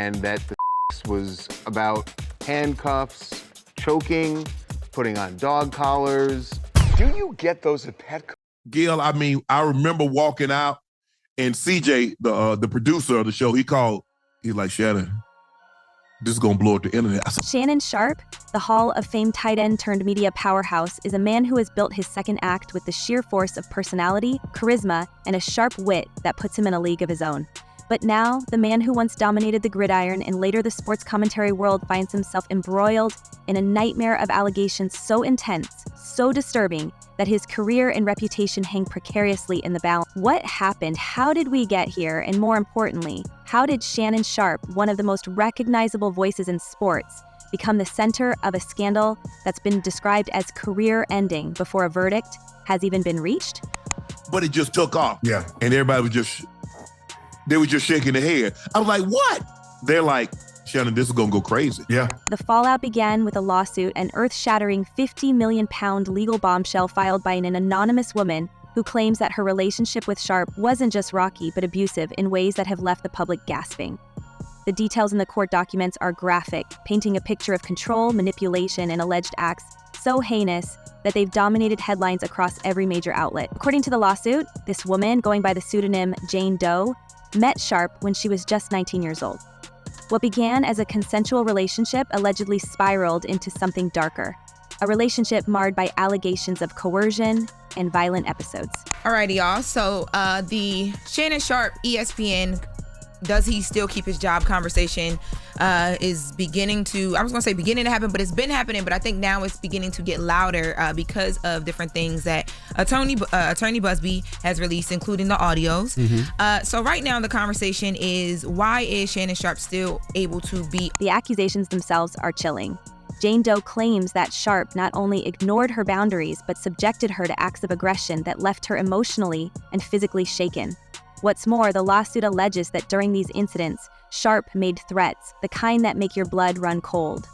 and that the was about handcuffs, choking, putting on dog collars. Do you get those at Petco? Gil, I mean, I remember walking out and CJ, the producer of the show, he's like, Shannon, this is gonna blow up the internet. Shannon Sharpe, the Hall of Fame tight end turned media powerhouse, is a man who has built his second act with the sheer force of personality, charisma, and a sharp wit that puts him in a league of his own. But now, the man who once dominated the gridiron and later the sports commentary world finds himself embroiled in a nightmare of allegations so intense, so disturbing, that his career and reputation hang precariously in the balance. What happened? How did we get here? And more importantly, how did Shannon Sharpe, one of the most recognizable voices in sports, become the center of a scandal that's been described as career-ending before a verdict has even been reached? But it just took off. Yeah. And everybody was they were just shaking their head. I was like, what? They're like, Shannon, this is gonna go crazy. Yeah. The fallout began with a lawsuit, an earth-shattering 50 million pound legal bombshell filed by an anonymous woman who claims that her relationship with Sharpe wasn't just rocky but abusive in ways that have left the public gasping. The details in the court documents are graphic, painting a picture of control, manipulation, and alleged acts so heinous that they've dominated headlines across every major outlet. According to the lawsuit, this woman, going by the pseudonym Jane Doe, met Sharpe when she was just 19 years old. What began as a consensual relationship allegedly spiraled into something darker, a relationship marred by allegations of coercion and violent episodes. Alrighty, y'all. So the Shannon Sharpe ESPN does he still keep his job conversation is beginning to, I was gonna say beginning to happen, but it's been happening, but I think now it's beginning to get louder because of different things that Attorney Busby has released, including the audios. So right now the conversation is, why is Shannon Sharpe still able to be? The accusations themselves are chilling. Jane Doe claims that Sharpe not only ignored her boundaries, but subjected her to acts of aggression that left her emotionally and physically shaken. What's more, the lawsuit alleges that during these incidents, Sharpe made threats, the kind that make your blood run cold.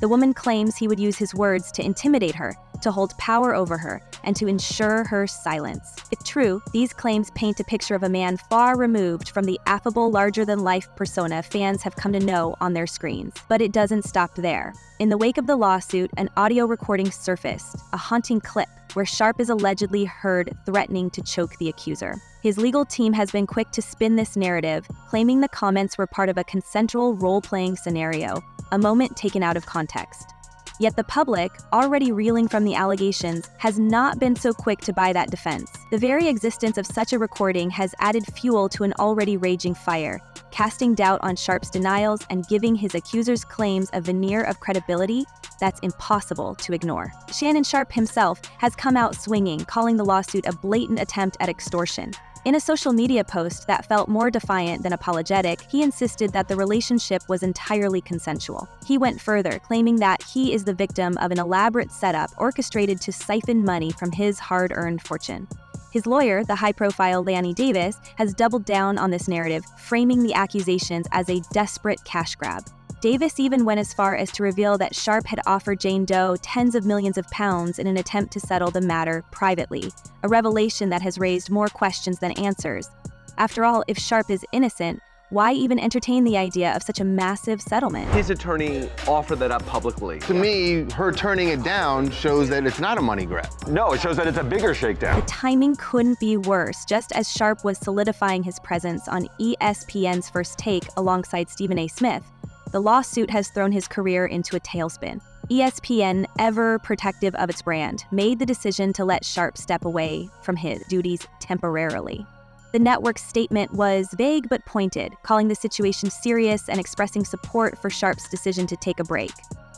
The woman claims he would use his words to intimidate her, to hold power over her, and to ensure her silence. If true, these claims paint a picture of a man far removed from the affable, larger-than-life persona fans have come to know on their screens. But it doesn't stop there. In the wake of the lawsuit, an audio recording surfaced, a haunting clip where Sharpe is allegedly heard threatening to choke the accuser. His legal team has been quick to spin this narrative, claiming the comments were part of a consensual role-playing scenario, a moment taken out of context. Yet the public, already reeling from the allegations, has not been so quick to buy that defense. The very existence of such a recording has added fuel to an already raging fire, casting doubt on Sharpe's denials and giving his accuser's claims a veneer of credibility that's impossible to ignore. Shannon Sharpe himself has come out swinging, calling the lawsuit a blatant attempt at extortion. In a social media post that felt more defiant than apologetic, he insisted that the relationship was entirely consensual. He went further, claiming that he is the victim of an elaborate setup orchestrated to siphon money from his hard-earned fortune. His lawyer, the high-profile Lanny Davis, has doubled down on this narrative, framing the accusations as a desperate cash grab. Davis even went as far as to reveal that Sharpe had offered Jane Doe tens of millions of pounds in an attempt to settle the matter privately, a revelation that has raised more questions than answers. After all, if Sharpe is innocent, why even entertain the idea of such a massive settlement? His attorney offered that up publicly. To me, her turning it down shows that it's not a money grab. No, it shows that it's a bigger shakedown. The timing couldn't be worse. Just as Sharpe was solidifying his presence on ESPN's First Take alongside Stephen A. Smith, the lawsuit has thrown his career into a tailspin. ESPN, ever protective of its brand, made the decision to let Sharpe step away from his duties temporarily. The network's statement was vague but pointed, calling the situation serious and expressing support for Sharpe's decision to take a break.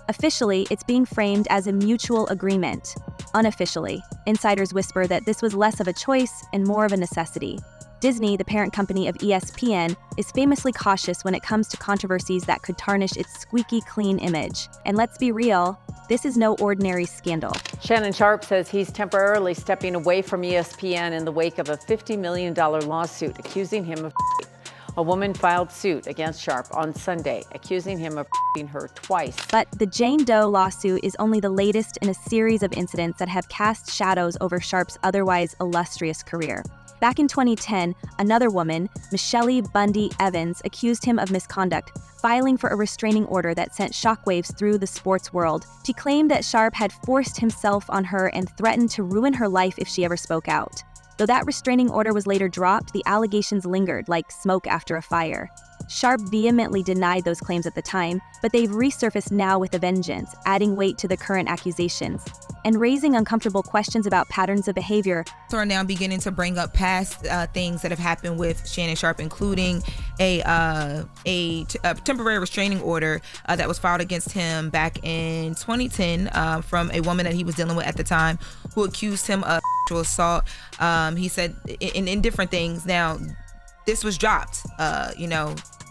Officially, it's being framed as a mutual agreement. Unofficially, insiders whisper that this was less of a choice and more of a necessity. Disney, the parent company of ESPN, is famously cautious when it comes to controversies that could tarnish its squeaky clean image. And let's be real, this is no ordinary scandal. Shannon Sharpe says he's temporarily stepping away from ESPN in the wake of a $50 million lawsuit accusing him of rape. A woman filed suit against Sharpe on Sunday, accusing him of raping her twice. But the Jane Doe lawsuit is only the latest in a series of incidents that have cast shadows over Sharpe's otherwise illustrious career. Back in 2010, another woman, Michelle Bundy Evans, accused him of misconduct, filing for a restraining order that sent shockwaves through the sports world. She claimed that Sharpe had forced himself on her and threatened to ruin her life if she ever spoke out. Though that restraining order was later dropped, the allegations lingered like smoke after a fire. Sharpe vehemently denied those claims at the time, but they've resurfaced now with a vengeance, adding weight to the current accusations and raising uncomfortable questions about patterns of behavior. So are now beginning to bring up past things that have happened with Shannon Sharpe, including a temporary restraining order that was filed against him back in 2010 from a woman that he was dealing with at the time, who accused him of sexual assault. He said in different things. Now, this was dropped.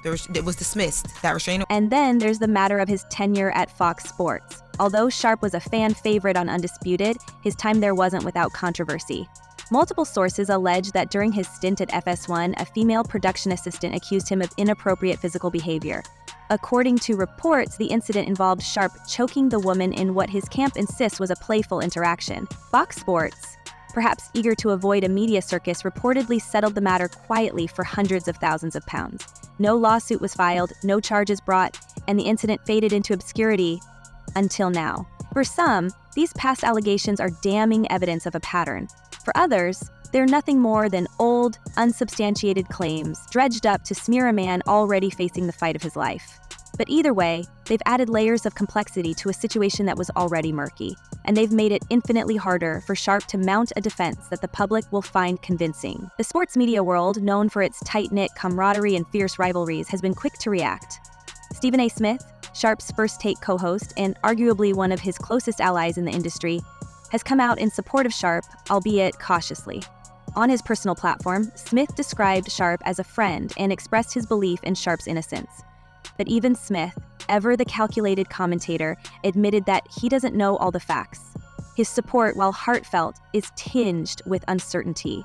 It was dismissed, that restraining. And then there's the matter of his tenure at Fox Sports. Although Sharpe was a fan favorite on Undisputed, his time there wasn't without controversy. Multiple sources allege that during his stint at FS1, a female production assistant accused him of inappropriate physical behavior. According to reports, the incident involved Sharpe choking the woman in what his camp insists was a playful interaction. Fox Sports, perhaps eager to avoid a media circus, reportedly settled the matter quietly for hundreds of thousands of pounds. No lawsuit was filed, no charges brought, and the incident faded into obscurity until now. For some, these past allegations are damning evidence of a pattern. For others, they're nothing more than old, unsubstantiated claims dredged up to smear a man already facing the fight of his life. But either way, they've added layers of complexity to a situation that was already murky, and they've made it infinitely harder for Sharpe to mount a defense that the public will find convincing. The sports media world, known for its tight-knit camaraderie and fierce rivalries, has been quick to react. Stephen A. Smith, Sharpe's First Take co-host and arguably one of his closest allies in the industry, has come out in support of Sharpe, albeit cautiously. On his personal platform, Smith described Sharpe as a friend and expressed his belief in Sharpe's innocence. But even Smith, ever the calculated commentator, admitted that he doesn't know all the facts. His support, while heartfelt, is tinged with uncertainty,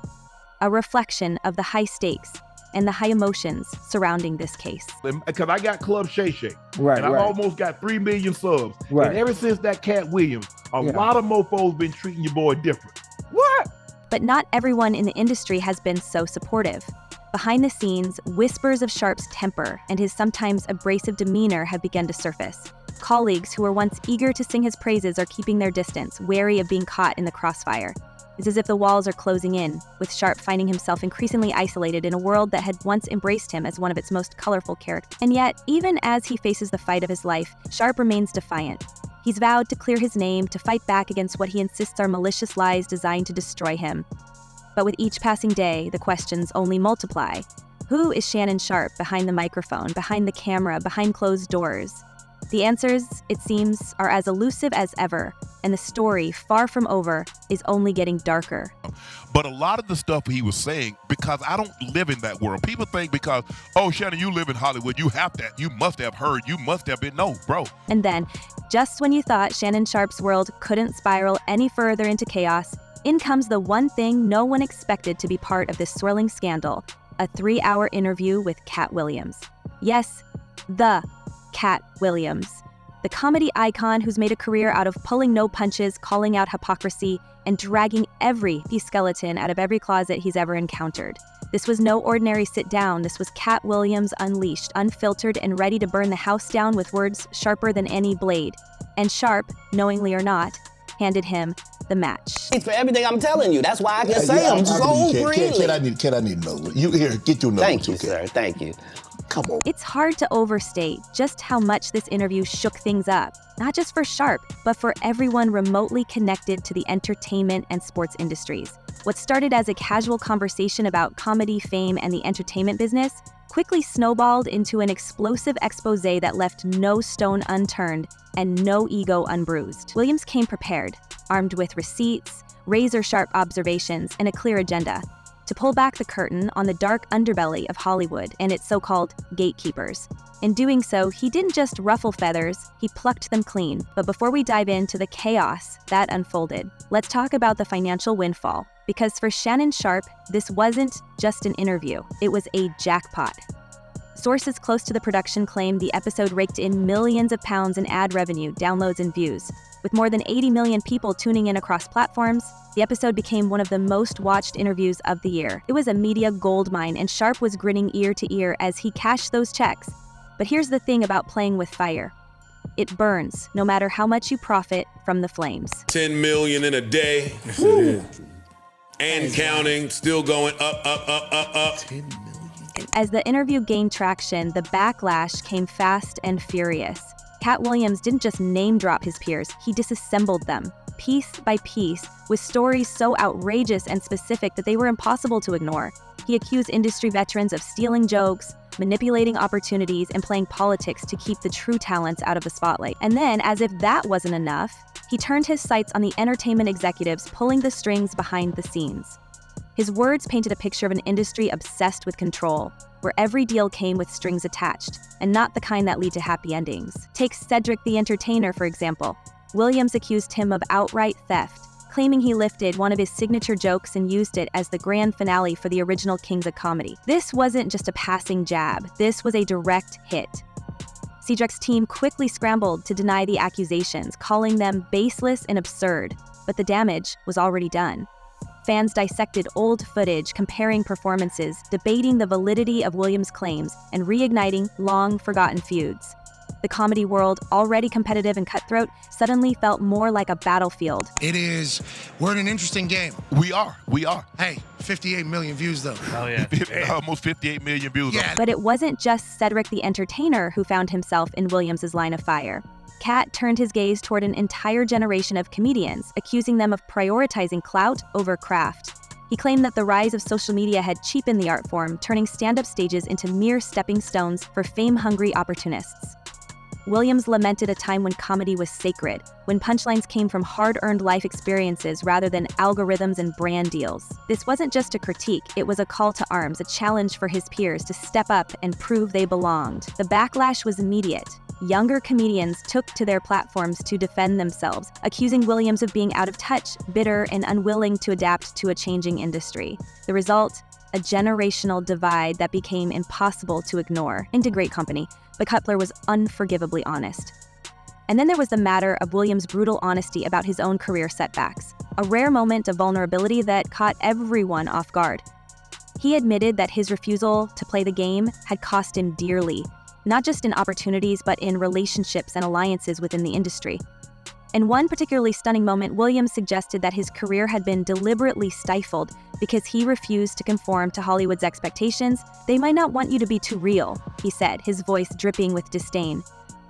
a reflection of the high stakes and the high emotions surrounding this case. Because I got Club Shay, Right, and I've right. almost got 3 million subs. Right. And ever since that Katt Williams, a Yeah. lot of mofos been treating your boy different. What? But not everyone in the industry has been so supportive. Behind the scenes, whispers of Sharpe's temper and his sometimes abrasive demeanor have begun to surface. Colleagues who were once eager to sing his praises are keeping their distance, wary of being caught in the crossfire. It's as if the walls are closing in, with Sharpe finding himself increasingly isolated in a world that had once embraced him as one of its most colorful characters. And yet, even as he faces the fight of his life, Sharpe remains defiant. He's vowed to clear his name, to fight back against what he insists are malicious lies designed to destroy him. But with each passing day, the questions only multiply. Who is Shannon Sharpe behind the microphone, behind the camera, behind closed doors? The answers, it seems, are as elusive as ever, and the story, far from over, is only getting darker. But a lot of the stuff he was saying, because I don't live in that world, people think because, oh, Shannon, you live in Hollywood, you have that, you must have heard, you must have been, no, bro. And then, just when you thought Shannon Sharpe's world couldn't spiral any further into chaos, in comes the one thing no one expected to be part of this swirling scandal, a 3-hour interview with Katt Williams. Yes, the Katt Williams, the comedy icon who's made a career out of pulling no punches, calling out hypocrisy, and dragging every skeleton out of every closet he's ever encountered. This was no ordinary sit-down. This was Katt Williams unleashed, unfiltered, and ready to burn the house down with words sharper than any blade. And Sharpe, knowingly or not, handed him the match. For everything I'm telling you. That's why I can say them so freely. Kid, I need another one. You here, get your number. Thank you, sir. Thank you. Come on. It's hard to overstate just how much this interview shook things up, not just for Sharpe, but for everyone remotely connected to the entertainment and sports industries. What started as a casual conversation about comedy, fame, and the entertainment business quickly snowballed into an explosive expose that left no stone unturned and no ego unbruised. Williams came prepared, armed with receipts, razor-sharp observations, and a clear agenda to pull back the curtain on the dark underbelly of Hollywood and its so-called gatekeepers. In doing so, he didn't just ruffle feathers, he plucked them clean. But before we dive into the chaos that unfolded, let's talk about the financial windfall. Because for Shannon Sharpe, this wasn't just an interview, it was a jackpot. Sources close to the production claim the episode raked in millions of pounds in ad revenue, downloads, and views. With more than 80 million people tuning in across platforms, the episode became one of the most watched interviews of the year. It was a media goldmine, and Sharpe was grinning ear to ear as he cashed those checks. But here's the thing about playing with fire. It burns, no matter how much you profit from the flames. 10 million in a day. And counting, still going up. 10 million. As the interview gained traction, the backlash came fast and furious. Katt Williams didn't just name drop his peers, he disassembled them, piece by piece, with stories so outrageous and specific that they were impossible to ignore. He accused industry veterans of stealing jokes, manipulating opportunities, and playing politics to keep the true talents out of the spotlight. And then, as if that wasn't enough, he turned his sights on the entertainment executives pulling the strings behind the scenes. His words painted a picture of an industry obsessed with control, where every deal came with strings attached, and not the kind that lead to happy endings. Take Cedric the Entertainer, for example. Williams accused him of outright theft, claiming he lifted one of his signature jokes and used it as the grand finale for the original Kings of Comedy. This wasn't just a passing jab, this was a direct hit. Cedric's team quickly scrambled to deny the accusations, calling them baseless and absurd, but the damage was already done. Fans dissected old footage, comparing performances, debating the validity of Williams' claims, and reigniting long-forgotten feuds. The comedy world, already competitive and cutthroat, suddenly felt more like a battlefield. We're in an interesting game. We are. Hey, 58 million views though. Oh yeah. Almost 58 million views. Yeah. But it wasn't just Cedric the Entertainer who found himself in Williams' line of fire. Katt turned his gaze toward an entire generation of comedians, accusing them of prioritizing clout over craft. He claimed that the rise of social media had cheapened the art form, turning stand-up stages into mere stepping stones for fame-hungry opportunists. Williams lamented a time when comedy was sacred, when punchlines came from hard-earned life experiences rather than algorithms and brand deals. This wasn't just a critique, it was a call to arms, a challenge for his peers to step up and prove they belonged. The backlash was immediate. Younger comedians took to their platforms to defend themselves, accusing Williams of being out of touch, bitter, and unwilling to adapt to a changing industry. The result? A generational divide that became impossible to ignore. In great company, but Cutler was unforgivably honest. And then there was the matter of Williams' brutal honesty about his own career setbacks, a rare moment of vulnerability that caught everyone off guard. He admitted that his refusal to play the game had cost him dearly, not just in opportunities, but in relationships and alliances within the industry. In one particularly stunning moment, Williams suggested that his career had been deliberately stifled because he refused to conform to Hollywood's expectations. "They might not want you to be too real," he said, his voice dripping with disdain.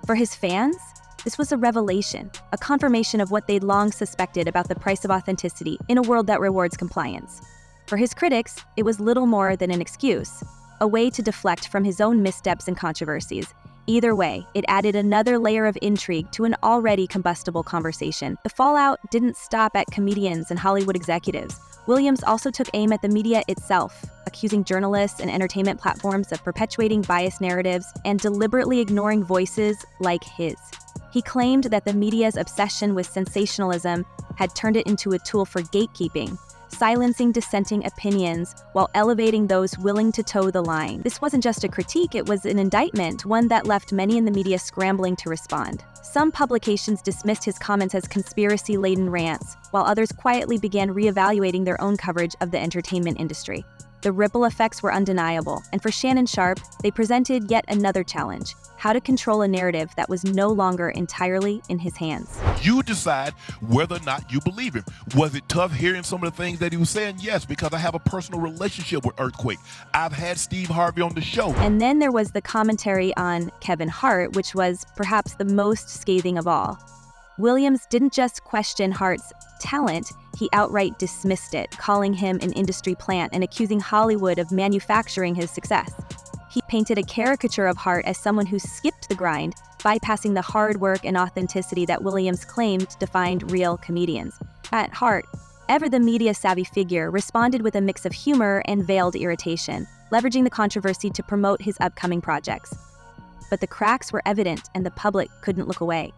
For his fans, this was a revelation, a confirmation of what they'd long suspected about the price of authenticity in a world that rewards compliance. For his critics, it was little more than an excuse, a way to deflect from his own missteps and controversies. Either way, it added another layer of intrigue to an already combustible conversation. The fallout didn't stop at comedians and Hollywood executives. Williams also took aim at the media itself, accusing journalists and entertainment platforms of perpetuating biased narratives and deliberately ignoring voices like his. He claimed that the media's obsession with sensationalism had turned it into a tool for gatekeeping, silencing dissenting opinions while elevating those willing to toe the line. This wasn't just a critique, it was an indictment, one that left many in the media scrambling to respond. Some publications dismissed his comments as conspiracy-laden rants, while others quietly began reevaluating their own coverage of the entertainment industry. The ripple effects were undeniable, and for Shannon Sharpe, they presented yet another challenge: how to control a narrative that was no longer entirely in his hands. You decide whether or not you believe him. Was it tough hearing some of the things that he was saying? Yes, because I have a personal relationship with Earthquake. I've had Steve Harvey on the show. And then there was the commentary on Kevin Hart, which was perhaps the most scathing of all. Williams didn't just question Hart's talent, he outright dismissed it, calling him an industry plant and accusing Hollywood of manufacturing his success. He painted a caricature of Hart as someone who skipped the grind, bypassing the hard work and authenticity that Williams claimed defined real comedians. At Hart, ever the media-savvy figure, responded with a mix of humor and veiled irritation, leveraging the controversy to promote his upcoming projects. But the cracks were evident and the public couldn't look away.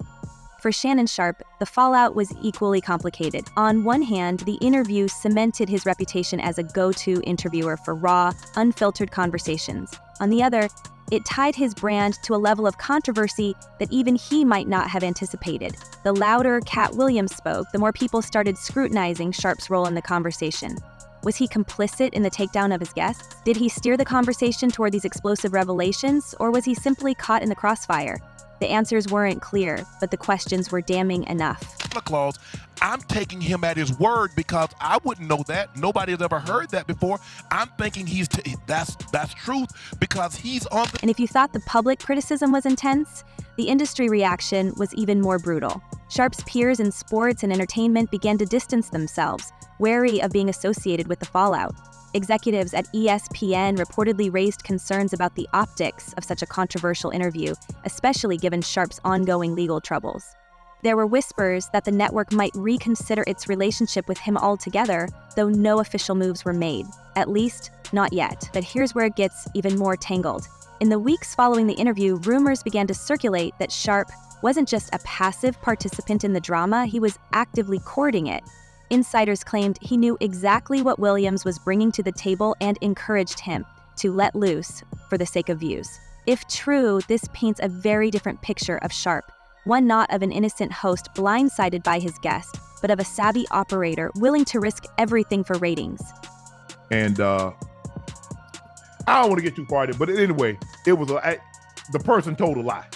For Shannon Sharpe, the fallout was equally complicated. On one hand, the interview cemented his reputation as a go-to interviewer for raw, unfiltered conversations. On the other, It tied his brand to a level of controversy that even he might not have anticipated. The louder Katt Williams spoke, the more people started scrutinizing Sharpe's role in the conversation. Was he complicit in the takedown of his guests? Did he steer the conversation toward these explosive revelations, or was he simply caught in the crossfire? The answers weren't clear, but the questions were damning enough. Clause, I'm taking him at his word because I wouldn't know that. Nobody has ever heard that before. I'm thinking that's truth because he's on the... And if you thought the public criticism was intense, the industry reaction was even more brutal. Sharpe's peers in sports and entertainment began to distance themselves, wary of being associated with the fallout. Executives at ESPN reportedly raised concerns about the optics of such a controversial interview, especially given Sharpe's ongoing legal troubles. There were whispers that the network might reconsider its relationship with him altogether, though no official moves were made. At least, not yet. But here's where it gets even more tangled. In the weeks following the interview, rumors began to circulate that Sharpe wasn't just a passive participant in the drama, he was actively courting it. Insiders claimed he knew exactly what Williams was bringing to the table and encouraged him to let loose for the sake of views. If true, this paints a very different picture of Sharpe. One not of an innocent host blindsided by his guest, but of a savvy operator willing to risk everything for ratings. And I don't want to get too far in it, but anyway, it was the person told a lie.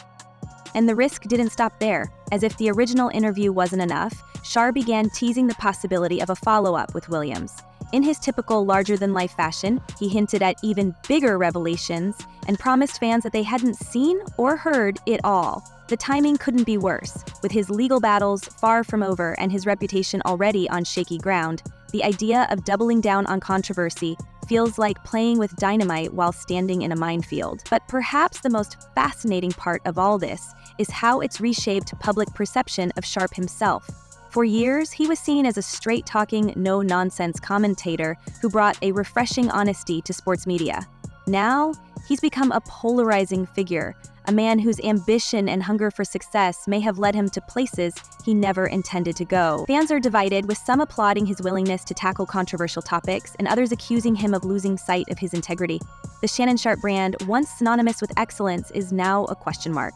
And the risk didn't stop there. As if the original interview wasn't enough, Sharpe began teasing the possibility of a follow-up with Williams. In his typical larger-than-life fashion, he hinted at even bigger revelations and promised fans that they hadn't seen or heard it all. The timing couldn't be worse. With his legal battles far from over and his reputation already on shaky ground, the idea of doubling down on controversy feels like playing with dynamite while standing in a minefield. But perhaps the most fascinating part of all this is how it's reshaped public perception of Sharpe himself. For years, he was seen as a straight-talking, no-nonsense commentator who brought a refreshing honesty to sports media. Now, he's become a polarizing figure, a man whose ambition and hunger for success may have led him to places he never intended to go. Fans are divided, with some applauding his willingness to tackle controversial topics and others accusing him of losing sight of his integrity. The Shannon Sharpe brand, once synonymous with excellence, is now a question mark.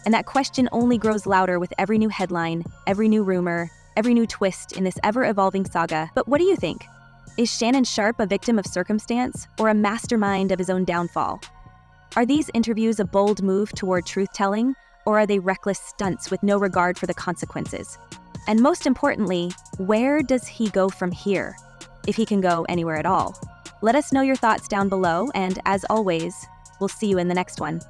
And that question only grows louder with every new headline, every new rumor, every new twist in this ever-evolving saga. But what do you think? Is Shannon Sharpe a victim of circumstance or a mastermind of his own downfall? Are these interviews a bold move toward truth-telling, or are they reckless stunts with no regard for the consequences? And most importantly, where does he go from here, if he can go anywhere at all? Let us know your thoughts down below, and as always, we'll see you in the next one.